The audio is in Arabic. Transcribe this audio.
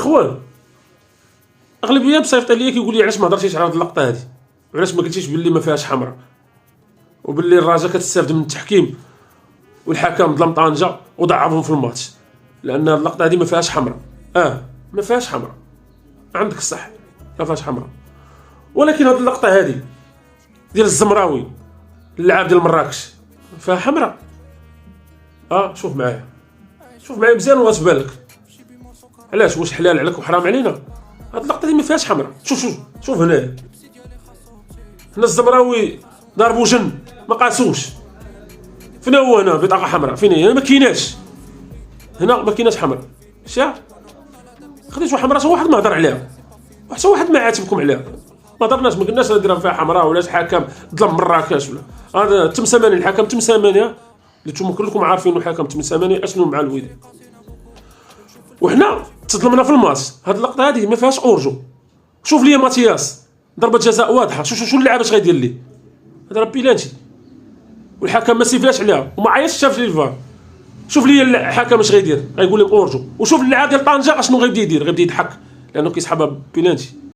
اخوان اغلبيه مصيفط ليا كيقول لي علاش ما هضرتيش على هاد اللقطه هادي، وعلاش ما قلتيش باللي ما فيهاش حمراء، وباللي الرجاء كتستافد من التحكيم والحكم ظلم طنجه وضعفهم في الماتش، لان هاد اللقطه هادي ما فيهاش حمراء. ما فيهاش حمراء، عندك الصح ما فيهاش حمراء. ولكن هاد اللقطه هادي ديال الزمراوي اللاعب ديال مراكش فيها حمراء. شوف معايا مزيان وغتبان لك علاش. واش حلال عليك وحرام علينا؟ هاد اللقطه دي ما فيهاش حمراء. شوف هنا الزمراوي ضربو جن ما قاسوش. فين هو هنا بطاقه حمراء؟ فين هي؟ ما كايناش هنا، ما كايناش حمراء. شاف خديتو حمراء، واحد ما هضر عليها، حتى واحد ما عاتبكم عليها. ما هضرناش، ما قلناش نديرها فيها حمراء ولا حكم ظلم مراكش ولا هذا تم ثمانية. الحكم تم ثمانية اللي نتوما كلكم عارفين الحكم تم ثمانية اشنو مع الوداد، وحنا تظلمنا في الماتش. هاد اللقطه هذه ما فيهاش اورجو. شوف لي ماتياس ضربه جزاء واضحه. شو اللاعب اش غيدير لي؟ هذا راه بيلانتي والحكم ما سيفلاش عليها وما عيطش شاف لي الفار. شوف لي الحكم اش غيدير، غيقول لي اورجو. وشوف اللاعب ديال طنجه اشنو غيبدا يدير، غيبدا يضحك لانه كيسحبها بيلانتي.